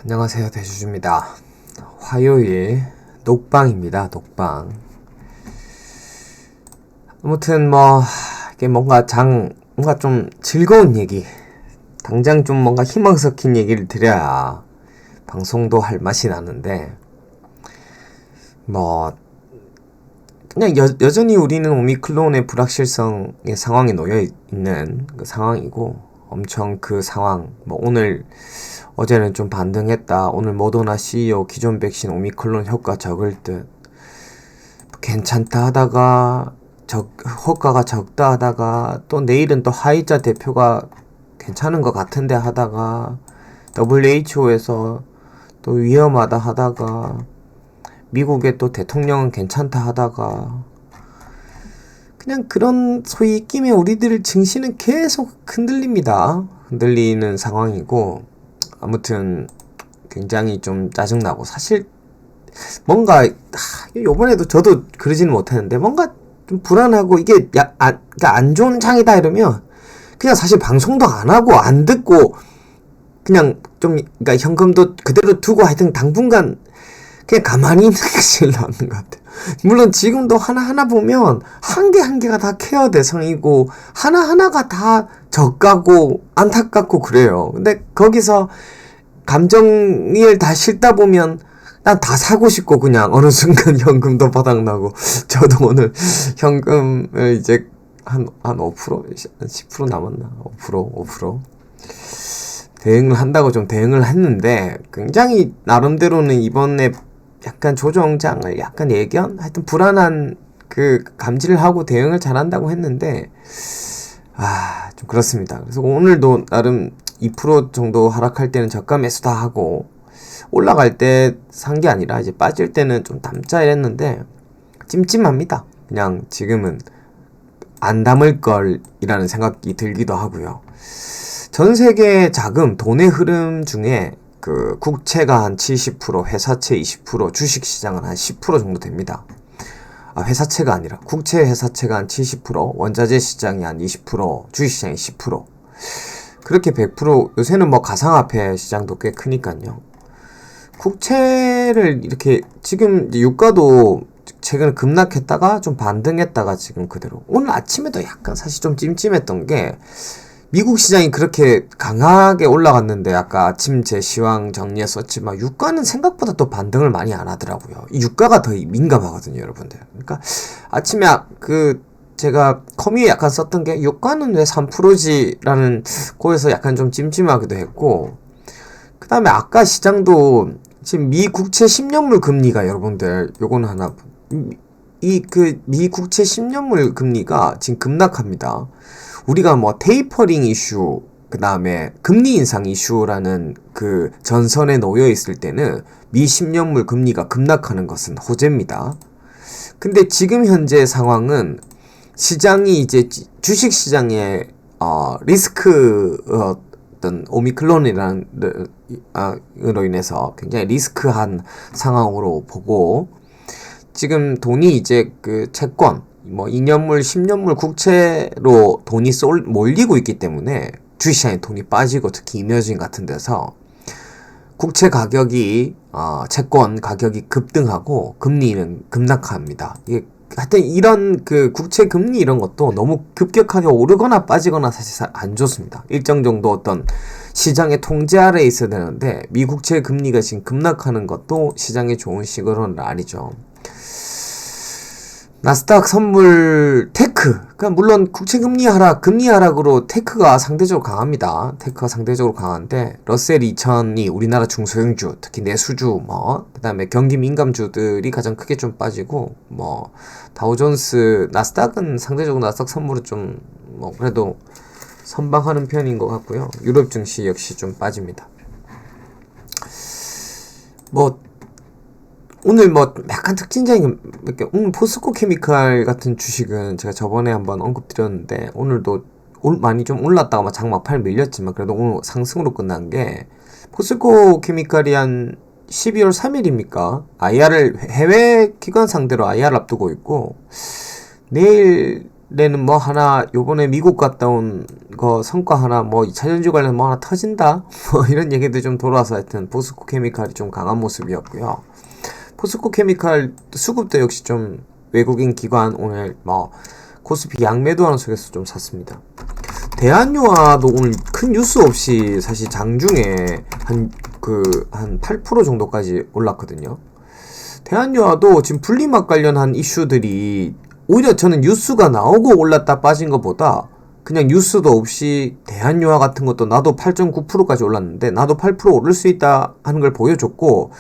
안녕하세요, 대주주입니다. 화요일 녹방입니다. 녹방. 아무튼 이게 뭔가 좀 즐거운 얘기, 당장 좀 뭔가 희망 섞인 얘기를 드려야 방송도 할 맛이 나는데, 그냥 여전히 우리는 오미크론의 불확실성의 상황에 놓여 있는 그 상황이고, 엄청 그 상황, 어제는 좀 반등했다. 오늘 모더나 CEO 기존 백신 오미크론 효과 적을 듯. 괜찮다 하다가 효과가 적다 하다가 또 내일은 또 화이자 대표가 괜찮은 것 같은데 하다가 WHO에서 또 위험하다 하다가 미국의 또 대통령은 괜찮다 하다가 그냥 그런 소위 끼면 우리들 증시는 계속 흔들립니다. 흔들리는 상황이고 아무튼 굉장히 좀 짜증나고 사실 뭔가 요번에도 저도 그러지는 못했는데 뭔가 좀 불안하고 이게 그러니까 안 좋은 장이다 이러면 그냥 사실 방송도 안 하고 안 듣고 그냥 그러니까 현금도 그대로 두고 하여튼 당분간 그냥 가만히 있는 게 제일 나은 것 같아요. 물론 지금도 하나하나 보면 한 개 한 개가 다 케어 대상이고 하나하나가 다 저가고 안타깝고 그래요. 근데 거기서 감정을 다 싣다 보면 난 다 사고 싶고 그냥 어느 순간 현금도 바닥나고 저도 오늘 현금을 이제 한 5%? 10% 남았나? 5% 대응을 한다고 좀 대응을 했는데 굉장히 나름대로는 이번에 약간 조정장을 약간 예견? 하여튼 불안한 그 감지를 하고 대응을 잘한다고 했는데 좀 그렇습니다. 그래서 오늘도 나름 2% 정도 하락할 때는 저가 매수 다 하고 올라갈 때 산 게 아니라 이제 빠질 때는 좀 담자 이랬는데 찜찜합니다. 그냥 지금은 안 담을 걸이라는 생각이 들기도 하고요. 전 세계 자금, 돈의 흐름 중에 그 국채가 한 70%, 회사채 20%, 주식시장은 한 10% 정도 됩니다. 회사채가 아니라 국채 회사채가 한 70%, 원자재 시장이 한 20%, 주식시장이 10%. 그렇게 100% 요새는 가상화폐 시장도 꽤 크니까요. 국채를 이렇게 지금 이제 유가도 최근에 급락했다가 좀 반등했다가 지금 그대로. 오늘 아침에도 약간 사실 좀 찜찜했던 게 미국 시장이 그렇게 강하게 올라갔는데 아까 아침 제 시황 정리했었지만 유가는 생각보다 또 반등을 많이 안 하더라고요. 이 유가가 더 민감하거든요, 여러분들. 그러니까 아침에 제가 커뮤에 약간 썼던 게 유가는 왜 3%지라는 거에서 약간 좀 찜찜하기도 했고 그 다음에 아까 시장도 지금 미 국채 10년물 금리가 여러분들 요거는 하나 미 국채 10년물 금리가 지금 급락합니다. 우리가 테이퍼링 이슈 그 다음에 금리 인상 이슈라는 그 전선에 놓여 있을 때는 미 10년물 금리가 급락하는 것은 호재입니다. 근데 지금 현재 상황은 시장이 이제 주식 시장에 리스크 어떤 오미크론이라는 으로 인해서 굉장히 리스크한 상황으로 보고 지금 돈이 이제 그 채권 2년물, 10년물 국채로 돈이 몰리고 있기 때문에 주식시장에 돈이 빠지고 특히 이머징 같은 데서 국채 가격이 채권 가격이 급등하고 금리는 급락합니다. 이게 하여튼 이런 그 국채 금리 이런 것도 너무 급격하게 오르거나 빠지거나 사실 안 좋습니다. 일정 정도 어떤 시장의 통제 아래에 있어야 되는데 미국채 금리가 지금 급락하는 것도 시장에 좋은 시그널은 아니죠. 나스닥 선물 테크, 그러니까 물론 국채금리 하락으로 테크가 상대적으로 강합니다. 테크가 상대적으로 강한데 러셀 2000이 우리나라 중소형주, 특히 내수주, 그 다음에 경기 민감주들이 가장 크게 좀 빠지고 다우존스, 나스닥은 상대적으로 나스닥 선물은 좀 그래도 선방하는 편인 것 같고요. 유럽 증시 역시 좀 빠집니다. 오늘 약간 특징적인 포스코 케미칼 같은 주식은 제가 저번에 한번 언급드렸는데 오늘도 많이 좀 올랐다가 장막팔 밀렸지만 그래도 오늘 상승으로 끝난 게 포스코 케미칼이 한 12월 3일입니까? 해외 기관 상대로 IR 앞두고 있고 내일 뭐 하나 요번에 미국 갔다 온 거 성과 하나 뭐 2차 전지 관련 뭐 하나 터진다 뭐 이런 얘기도 좀 돌아서 하여튼 포스코 케미칼이 좀 강한 모습이었고요. 포스코 케미칼 수급도 역시 좀 외국인 기관 오늘 뭐 코스피 양매도하는 속에서 좀 샀습니다. 대한유화도 오늘 큰 뉴스 없이 사실 장중에 한 8% 정도까지 올랐거든요. 대한유화도 지금 분리막 관련한 이슈들이 오히려 저는 뉴스가 나오고 올랐다 빠진 것보다 그냥 뉴스도 없이 대한유화 같은 것도 나도 8.9%까지 올랐는데 나도 8% 오를 수 있다 하는 걸 보여줬고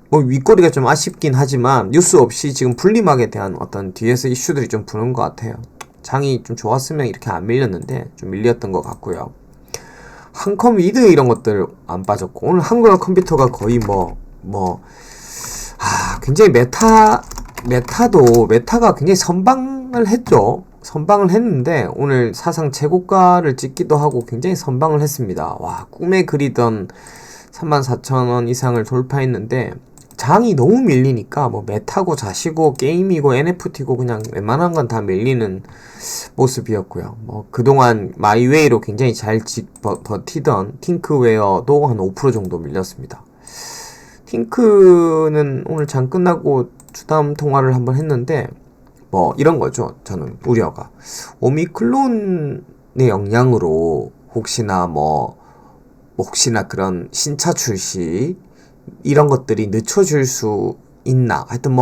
뭐 윗꼬리가 좀 아쉽긴 하지만 뉴스 없이 지금 분리막에 대한 어떤 뒤에서 이슈들이 좀 부는 것 같아요. 장이 좀 좋았으면 이렇게 안 밀렸는데 좀 밀렸던 것 같고요. 한컴 위드 이런 것들 안 빠졌고 오늘 한국어 컴퓨터가 거의 굉장히 메타가 굉장히 선방을 했죠. 선방을 했는데 오늘 사상 최고가를 찍기도 하고 굉장히 선방을 했습니다. 와, 꿈에 그리던 34,000원 이상을 돌파했는데 장이 너무 밀리니까 뭐 메타고 자시고 게임이고 NFT고 그냥 웬만한 건 다 밀리는 모습이었고요. 뭐 그동안 마이웨이로 굉장히 잘 버티던 팅크웨어도 한 5% 정도 밀렸습니다. 팅크는 오늘 장 끝나고 주담 통화를 한번 했는데 뭐 이런 거죠. 저는 우려가 오미클론의 영향으로 혹시나 그런 신차 출시 이런 것들이 늦춰질 수 있나. 하여튼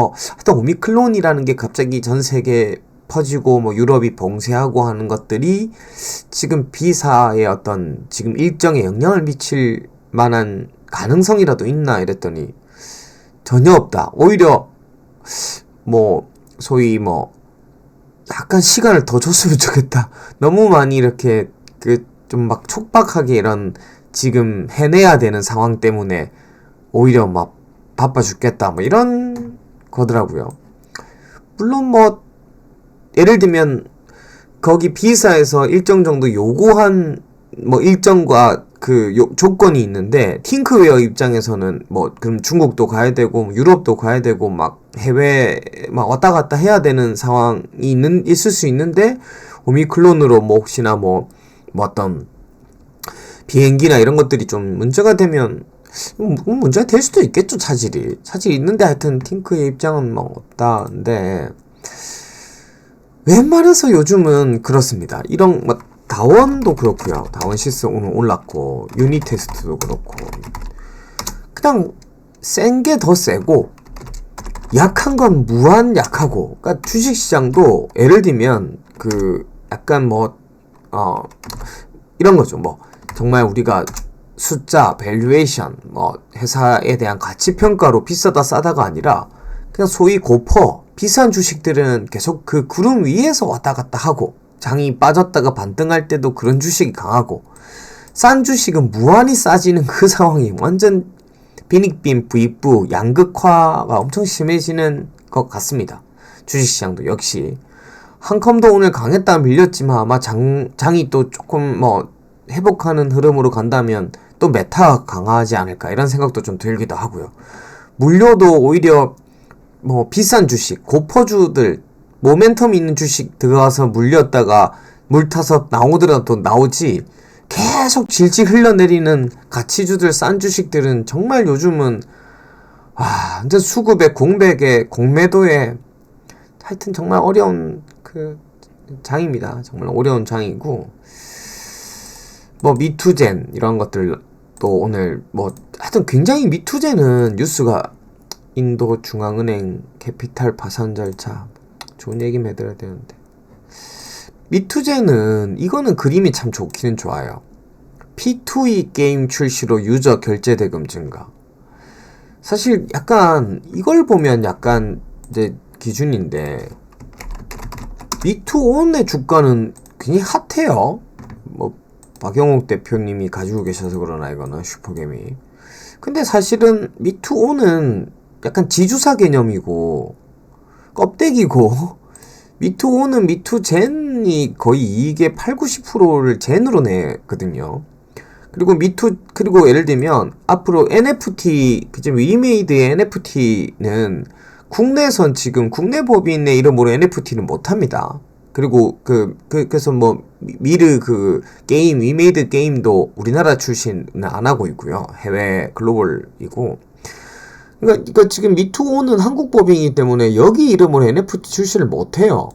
오미클론이라는 게 갑자기 전 세계에 퍼지고 뭐 유럽이 봉쇄하고 하는 것들이 지금 비사의 어떤 지금 일정에 영향을 미칠 만한 가능성이라도 있나 이랬더니 전혀 없다. 오히려 소위 약간 시간을 더 줬으면 좋겠다. 너무 많이 이렇게 좀 막 촉박하게 이런 지금 해내야 되는 상황 때문에 오히려 막 바빠 죽겠다 뭐 이런 거더라고요. 물론 예를 들면 거기 비사에서 일정 정도 요구한 일정과 조건이 있는데 팅크웨어 입장에서는 그럼 중국도 가야 되고 유럽도 가야 되고 해외 왔다 갔다 해야 되는 상황이 있을 수 있는데 오미클론으로 혹시나 어떤 비행기나 이런 것들이 좀 문제가 되면 문제가 될 수도 있겠죠. 차질이 있는데 하여튼 팅크의 입장은 없다는데 웬만해서 요즘은 그렇습니다. 이런 다원도 그렇고요. 다원시스 오늘 올랐고 유니테스트도 그렇고 그냥 센 게 더 세고 약한 건 무한 약하고 그러니까 주식시장도 예를 들면 약간 이런 거죠. 정말 우리가 숫자, 밸류에이션, 회사에 대한 가치평가로 비싸다 싸다가 아니라 그냥 소위 고퍼, 비싼 주식들은 계속 그 구름 위에서 왔다 갔다 하고 장이 빠졌다가 반등할 때도 그런 주식이 강하고 싼 주식은 무한히 싸지는 그 상황이 완전 빈익빈 부익부 양극화가 엄청 심해지는 것 같습니다. 주식시장도 역시 한컴도 오늘 강했다 밀렸지만 아마 장이 또 조금 회복하는 흐름으로 간다면 또 메타가 강하지 않을까 이런 생각도 좀 들기도 하고요. 물려도 오히려 비싼 주식, 고퍼주들 모멘텀 있는 주식 들어가서 물렸다가 물 타서 나오더라도 나오지 계속 질질 흘러내리는 가치주들 싼 주식들은 정말 요즘은 완전 수급에 공백에 공매도에 하여튼 정말 어려운 장입니다. 정말 어려운 장이고 미투젠 이런 것들 또 오늘 하여튼 굉장히 미투젠은 뉴스가 인도 중앙은행 캐피탈 파산 절차 좋은 얘기 해드려야 되는데 미투젠은 이거는 그림이 참 좋기는 좋아요. P2E 게임 출시로 유저 결제 대금 증가. 사실 약간 이걸 보면 약간 이제 기준인데 미투온의 주가는 굉장히 핫해요. 박영옥 대표님이 가지고 계셔서 그러나 이거는 슈퍼게임이. 근데 사실은 미투온은 약간 지주사 개념이고 껍데기고 미투온은 미투젠이 거의 이익의 8-90%를 젠으로 내거든요. 그리고 예를 들면 앞으로 NFT 지금 위메이드의 NFT는 국내선 지금 국내 법인의 이름으로 NFT는 못합니다. 그리고 그래서 뭐 미르 그 게임 위메이드 게임도 우리나라 출시는 안 하고 있고요. 해외 글로벌이고. 그러니까 지금 미투오는 한국 법인이기 때문에 여기 이름으로 NFT 출시를 못 해요.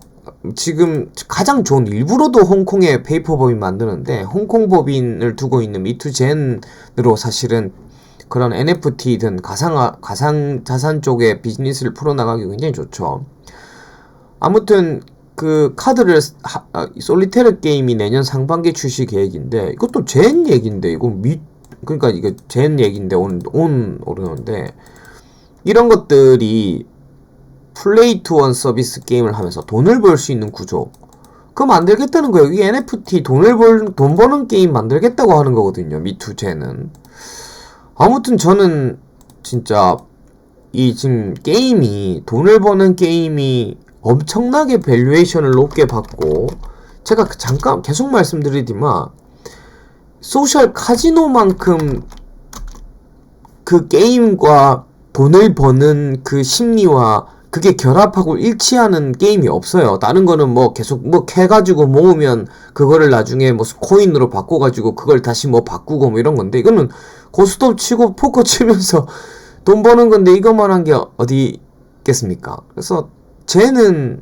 지금 가장 좋은 일부러도 홍콩에 페이퍼 법인 만드는데 홍콩 법인을 두고 있는 미투젠으로 사실은 그런 NFT든 가상 자산 쪽의 비즈니스를 풀어나가기 굉장히 좋죠. 아무튼 그 카드를 솔리테르 게임이 내년 상반기 출시 계획인데 이것도 젠 얘기인데 이거 그러니까 이게 젠 얘기인데 온 오르는데 이런 것들이 플레이 투 원 서비스 게임을 하면서 돈을 벌 수 있는 구조 그거 만들겠다는 거예요. 이 NFT 돈 버는 게임 만들겠다고 하는 거거든요. 미투젠은. 아무튼 저는 진짜 이 지금 게임이 돈을 버는 게임이 엄청나게 밸류에이션을 높게 받고 제가 잠깐 계속 말씀드리지만 소셜 카지노만큼 그 게임과 돈을 버는 그 심리와 그게 결합하고 일치하는 게임이 없어요. 다른 거는 뭐 계속 뭐 캐가지고 모으면 그거를 나중에 뭐 코인으로 바꿔가지고 그걸 다시 뭐 바꾸고 뭐 이런 건데 이거는 고스톱 치고 포커 치면서 돈 버는 건데 이것만한 게 어디 있겠습니까? 그래서 쟤는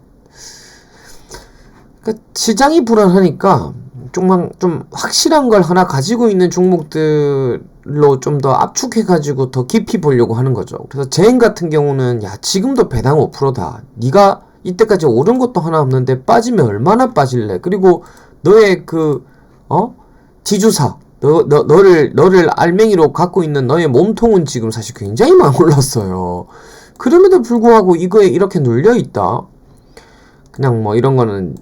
그러니까 시장이 불안하니까 좀 확실한 걸 하나 가지고 있는 종목들로 좀 더 압축해가지고 더 깊이 보려고 하는 거죠. 그래서 제인 같은 경우는 야 지금도 배당 5%다. 네가 이때까지 오른 것도 하나 없는데 빠지면 얼마나 빠질래? 그리고 너의 지주사 너를 알맹이로 갖고 있는 너의 몸통은 지금 사실 굉장히 많이 올랐어요. 그럼에도 불구하고 이거에 이렇게 눌려있다. 그냥 뭐 이런 거는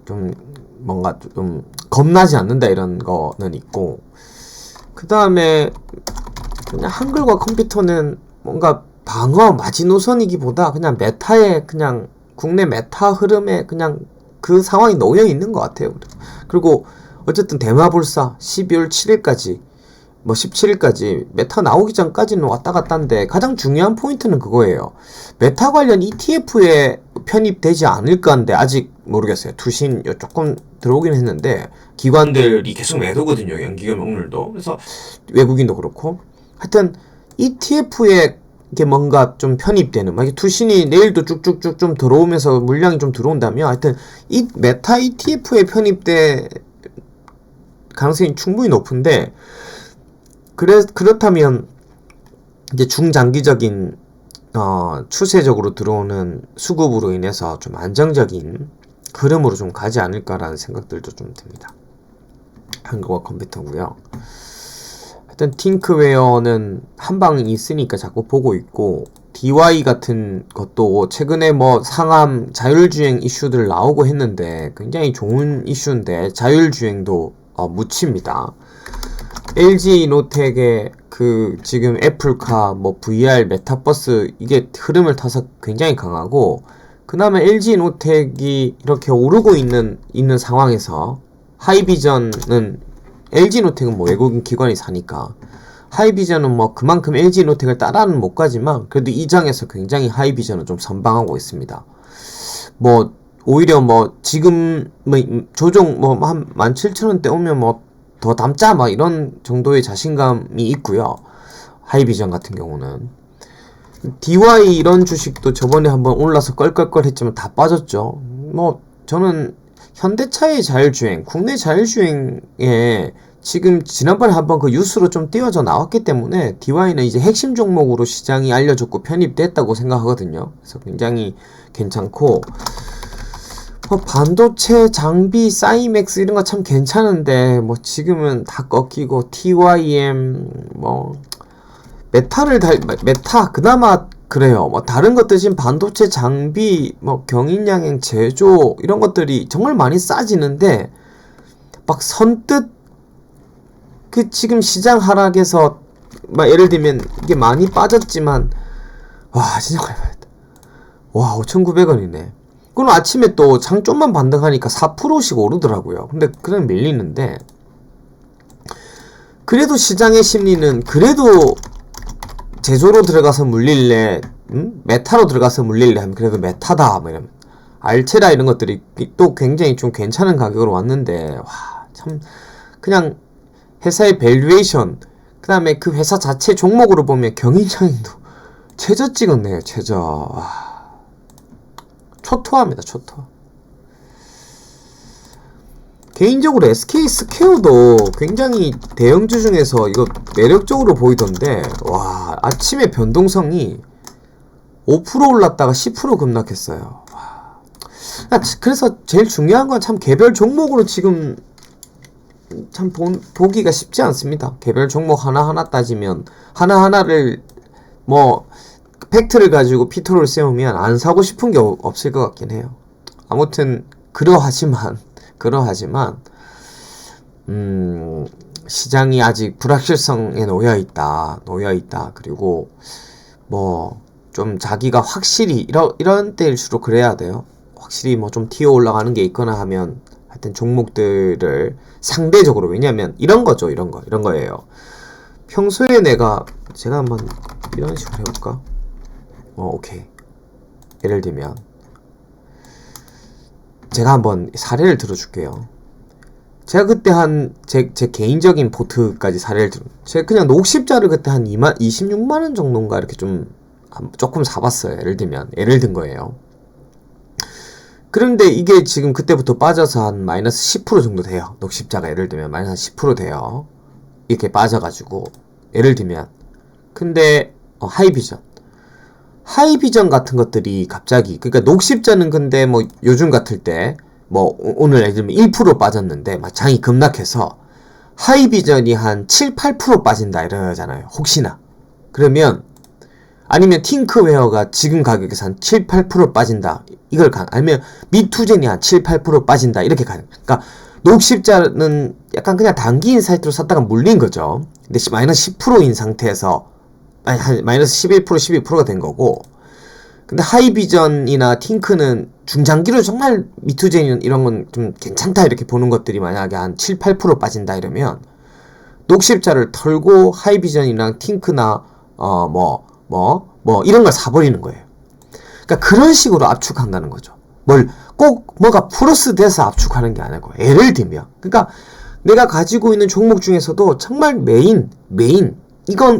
좀 뭔가 좀 겁나지 않는다 이런 거는 있고 그 다음에 그냥 한글과 컴퓨터는 뭔가 방어 마지노선이기보다 그냥 메타의 그냥 국내 메타 흐름에 그냥 그 상황이 놓여 있는 것 같아요. 그리고 어쨌든 대마불사 12월 7일까지 뭐 17일까지 메타 나오기 전까지는 왔다 갔다인데 가장 중요한 포인트는 그거예요. 메타 관련 ETF에 편입되지 않을까인데 아직 모르겠어요. 투신 조금 들어오긴 했는데 기관들이 계속 매도거든요. 연기금 오늘도. 그래서 외국인도 그렇고 하여튼 ETF에 이게 뭔가 좀 편입되는 막 투신이 내일도 쭉쭉쭉 좀 들어오면서 물량이 좀 들어온다면 하여튼 이 메타 ETF에 편입될 가능성이 충분히 높은데 그렇다면 이제 중장기적인 추세적으로 들어오는 수급으로 인해서 좀 안정적인 흐름으로 좀 가지 않을까라는 생각들도 좀 듭니다. 한국어 컴퓨터고요. 하여튼 팅크웨어는 한방이 있으니까 자꾸 보고 있고 DY 같은 것도 최근에 뭐 상암 자율주행 이슈들 나오고 했는데 굉장히 좋은 이슈인데 자율주행도 묻힙니다. LG이노텍의 그 지금 애플카 뭐 VR 메타버스 이게 흐름을 타서 굉장히 강하고 그 다음에 LG이노텍이 이렇게 오르고 있는 상황에서 하이비전은 LG이노텍은 뭐 외국인 기관이 사니까 하이비전은 뭐 그만큼 LG이노텍을 따라는 못 가지만 그래도 이 장에서 굉장히 하이비전은 좀 선방하고 있습니다. 뭐 오히려 뭐 지금 뭐 조정 뭐 한 17,000원대 오면 뭐 더 담자 막 이런 정도의 자신감이 있고요. 하이비전 같은 경우는 DY 이런 주식도 저번에 한번 올라서 껄껄껄 했지만 다 빠졌죠. 뭐 저는 현대차의 자율주행, 국내 자율주행에 지금 지난번에 한번 그 뉴스로 좀 띄워져 나왔기 때문에 DY는 이제 핵심 종목으로 시장이 알려졌고 편입됐다고 생각하거든요. 그래서 굉장히 괜찮고 반도체, 장비, 사이맥스 이런 거 참 괜찮은데 뭐 지금은 다 꺾이고 TYM 뭐 메타 그나마 그래요. 뭐 다른 것들 지금 반도체, 장비, 뭐 경인양행, 제조 이런 것들이 정말 많이 싸지는데 막 선뜻 그 지금 시장 하락에서 막 예를 들면 이게 많이 빠졌지만 와 진짜 얼마였다. 와 5,900원이네. 그럼 아침에 또 장 좀만 반등하니까 4%씩 오르더라고요. 근데 그냥 밀리는데 그래도 시장의 심리는 그래도 제조로 들어가서 물릴래 메타로 들어가서 물릴래 하면 그래도 메타다 뭐 이러면 알체라 이런 것들이 또 굉장히 좀 괜찮은 가격으로 왔는데, 와, 참, 그냥 회사의 밸류에이션, 그 다음에 그 회사 자체 종목으로 보면 경인장인도 최저 찍었네요, 최저. 와, 초토화입니다, 초토화. 개인적으로 SK스퀘어도 굉장히 대형주 중에서 이거 매력적으로 보이던데, 와, 아침에 변동성이 5% 올랐다가 10% 급락했어요. 와. 그래서 제일 중요한 건 참 개별 종목으로 지금 참 보기가 쉽지 않습니다. 개별 종목 하나하나 따지면, 하나하나를 뭐 팩트를 가지고 피토를 세우면 안 사고 싶은 게 없을 것 같긴 해요. 아무튼 그러하지만 시장이 아직 불확실성에 놓여있다. 그리고 뭐 좀 자기가 확실히 이런 때일수록 그래야 돼요. 확실히 뭐 좀 튀어 올라가는 게 있거나 하면 하여튼 종목들을 상대적으로, 왜냐면 이런 거예요. 평소에 제가 한번 이런 식으로 해볼까? 오케이. 예를 들면 제가 한번 사례를 들어줄게요. 제가 그때 제 개인적인 포트까지 사례를 제가 그냥 녹십자를 그때 한 26만원 정도인가 이렇게 조금 사봤어요. 예를 든 거예요. 그런데 이게 지금 그때부터 빠져서 한 마이너스 10% 정도 돼요. 녹십자가 예를 들면 마이너스 10% 돼요. 이렇게 빠져가지고, 예를 들면. 근데, 하이비전 같은 것들이 갑자기, 그러니까 녹십자는 근데 뭐 요즘 같을 때, 뭐 오늘 예를 들면 1% 빠졌는데 막 장이 급락해서 하이비전이 한 7, 8% 빠진다 이러잖아요. 혹시나. 그러면, 아니면 팅크웨어가 지금 가격에서 한 7, 8% 빠진다. 아니면 미투젠이 한 7, 8% 빠진다. 이렇게 가는. 그러니까 녹십자는 약간 그냥 단기 인사이트로 샀다가 물린 거죠. 근데 마이너스 10%인 상태에서 마이너스 11%, 12%가 된 거고, 근데 하이비전이나 팅크는 중장기로 정말 미투젠 이런 건 좀 괜찮다 이렇게 보는 것들이 만약에 한 7, 8% 빠진다 이러면 녹십자를 털고 하이비전이나 팅크나 이런 걸 사버리는 거예요. 그러니까 그런 식으로 압축한다는 거죠. 뭐가 플러스 돼서 압축하는 게 아니고, 예를 들면, 그러니까 내가 가지고 있는 종목 중에서도 정말 메인,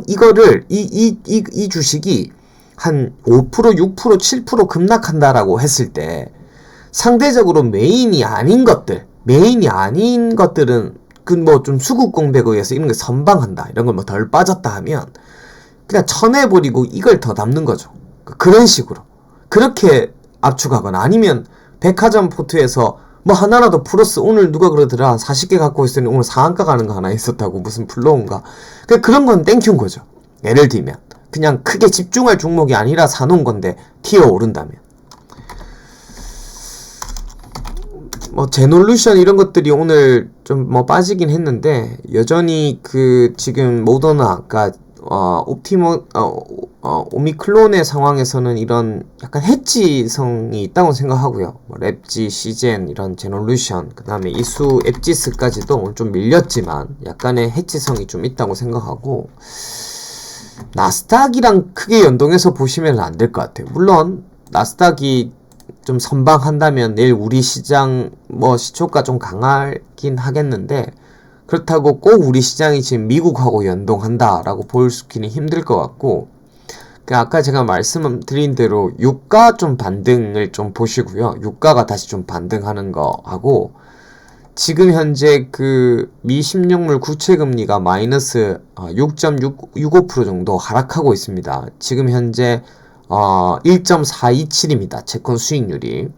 이거를, 이 주식이 한 5%, 6%, 7% 급락한다라고 했을 때, 상대적으로 메인이 아닌 것들은, 좀 수급 공백에 의해서 이런 걸 선방한다, 이런 걸 뭐 덜 빠졌다 하면, 그냥 쳐내버리고 이걸 더 남는 거죠. 그런 식으로. 그렇게 압축하거나, 아니면 백화점 포트에서 뭐 하나라도 플러스, 오늘 누가 그러더라, 40개 갖고 있으니 오늘 상한가 가는 거 하나 있었다고, 무슨 플로우인가. 그런 건 땡큐인 거죠. 예를 들면 그냥 크게 집중할 종목이 아니라 사놓은 건데 튀어 오른다면, 뭐 제놀루션 이런 것들이 오늘 좀 뭐 빠지긴 했는데, 여전히 지금 모더나, 그러니까 오미클론의 상황에서는 이런 약간 해지성이 있다고 생각하고요. 뭐 랩지, 시젠, 이런 제놀루션, 그 다음에 이수 앱지스까지도 좀 밀렸지만 약간의 해지성이 좀 있다고 생각하고, 나스닥이랑 크게 연동해서 보시면 안 될 것 같아요. 물론 나스닥이 좀 선방한다면 내일 우리 시장 시초가 좀 강하긴 하겠는데, 그렇다고 꼭 우리 시장이 지금 미국하고 연동한다라고 보여주기는 힘들 것 같고, 아까 제가 말씀드린 대로 유가 좀 반등을 좀 보시고요. 유가가 다시 좀 반등하는 거 하고, 지금 현재 미 10년물 구체금리가 마이너스 6.65% 정도 하락하고 있습니다. 지금 현재 1.427입니다. 채권 수익률이.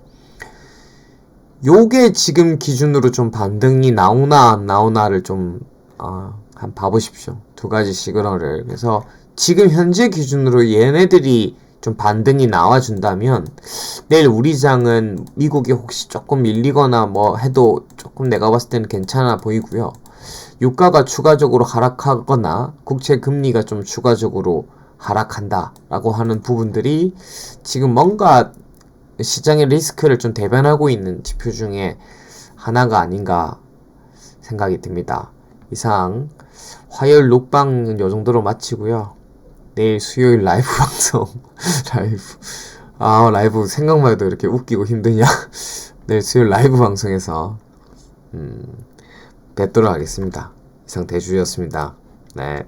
요게 지금 기준으로 좀 반등이 나오나 안 나오나를 한번 봐보십시오. 두 가지 시그널을. 그래서 지금 현재 기준으로 얘네들이 좀 반등이 나와준다면 내일 우리 장은 미국이 혹시 조금 밀리거나 뭐 해도 조금 내가 봤을 때는 괜찮아 보이고요. 유가가 추가적으로 하락하거나 국채 금리가 좀 추가적으로 하락한다 라고 하는 부분들이 지금 뭔가 시장의 리스크를 좀 대변하고 있는 지표 중에 하나가 아닌가 생각이 듭니다. 이상 화요일 녹방은 요 정도로 마치고요. 내일 수요일 라이브 방송 아, 라이브 생각만 해도 이렇게 웃기고 힘드냐? 내일 수요일 라이브 방송에서 뵙도록 하겠습니다. 이상 대주였습니다. 네.